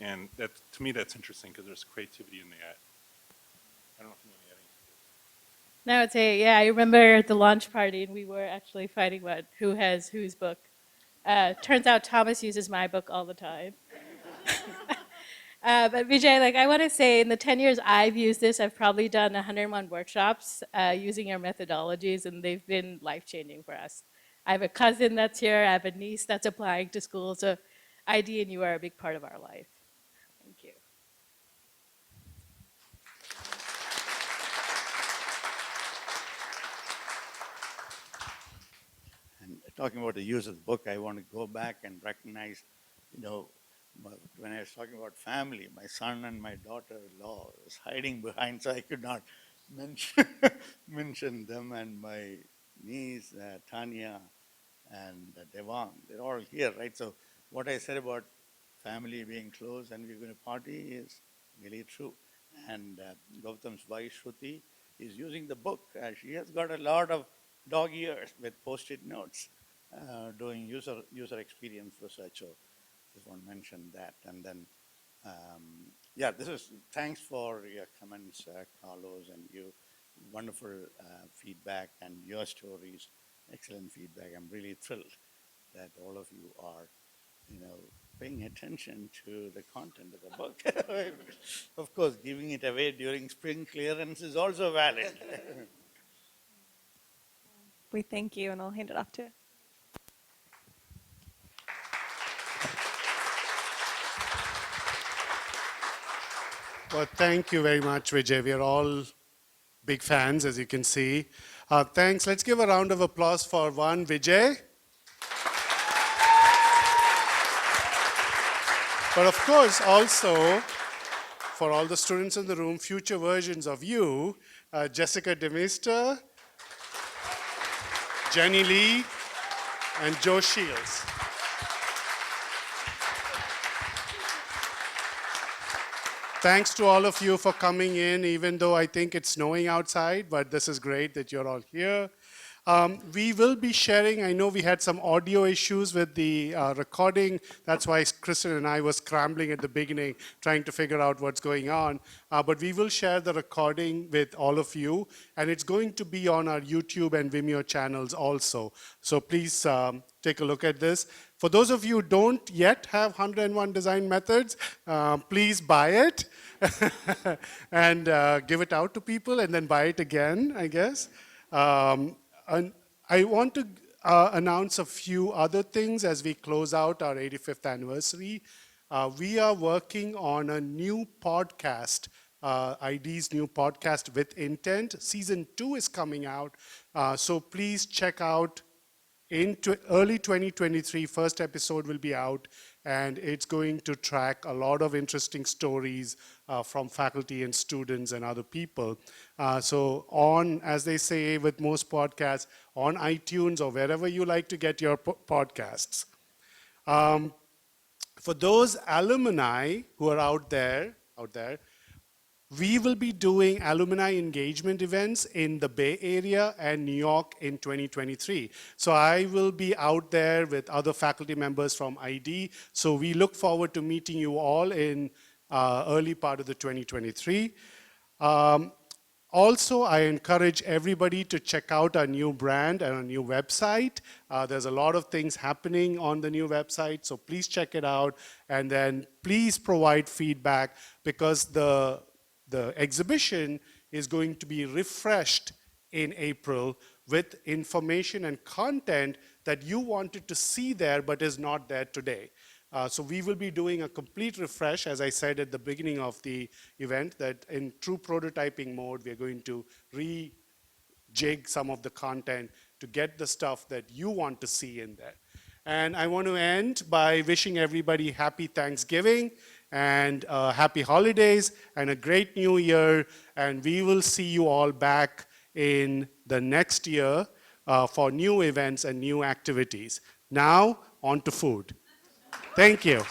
[SPEAKER 8] And that, to me, that's interesting because there's creativity in that. I don't know if you want to add anything.
[SPEAKER 9] No, I would say, yeah, I remember at the launch party, and we were actually fighting about who has whose book. Turns out Thomas uses my book all the time. But Vijay, like, I want to say in the 10 years I've used this, I've probably done 101 workshops using your methodologies, and they've been life-changing for us. I have a cousin that's here, I have a niece that's applying to school, so ID and you are a big part of our life. Thank you.
[SPEAKER 2] And talking about the use of the book, I want to go back and recognize, you know, when I was talking about family, my son and my daughter-in-law was hiding behind, so I could not mention them, and my niece, Tanya, and Devang, they're all here, right? So what I said about family being close and we're going to party is really true. And Gautam's wife, Shruti, is using the book. She has got a lot of dog ears with post-it notes doing user experience research. So just want to mention that. And then, yeah, thanks for your comments, Carlos, and you, wonderful feedback and your stories, excellent feedback. I'm really thrilled that all of you are, you know, paying attention to the content of the book. Of course, giving it away during spring clearance is also valid.
[SPEAKER 3] We thank you, and I'll hand it off to
[SPEAKER 1] Well, thank you very much, Vijay. We are all big fans, as you can see. Thanks. Let's give a round of applause for one, Vijay. But of course, also, for all the students in the room, future versions of you, Jessica DeMeister, Jenny Lee, and Joe Shields. Thanks to all of you for coming in, even though I think it's snowing outside, but this is great that you're all here. We will be sharing, I know we had some audio issues with the recording. That's why Kristen and I were scrambling at the beginning, trying to figure out what's going on. But we will share the recording with all of you, and it's going to be on our YouTube and Vimeo channels also. So please take a look at this. For those of you who don't yet have 101 design methods, please buy it and give it out to people and then buy it again, I guess. And I want to announce a few other things as we close out our 85th anniversary. We are working on a new podcast, ID's new podcast with intent. Season 2 is coming out, so please check out early 2023, first episode will be out, and it's going to track a lot of interesting stories from faculty and students and other people. So on, as they say with most podcasts, on iTunes or wherever you like to get your podcasts. For those alumni who are out there, we will be doing alumni engagement events in the Bay Area and New York in 2023. So I will be out there with other faculty members from ID. So we look forward to meeting you all in early part of the 2023. Also, I encourage everybody to check out our new brand and our new website. There's a lot of things happening on the new website, so please check it out. And then please provide feedback, because the exhibition is going to be refreshed in April with information and content that you wanted to see there but is not there today. So we will be doing a complete refresh, as I said at the beginning of the event, that in true prototyping mode, we're going to rejig some of the content to get the stuff that you want to see in there. And I want to end by wishing everybody happy Thanksgiving and happy holidays and a great new year. And we will see you all back in the next year for new events and new activities. Now, on to food. Thank you.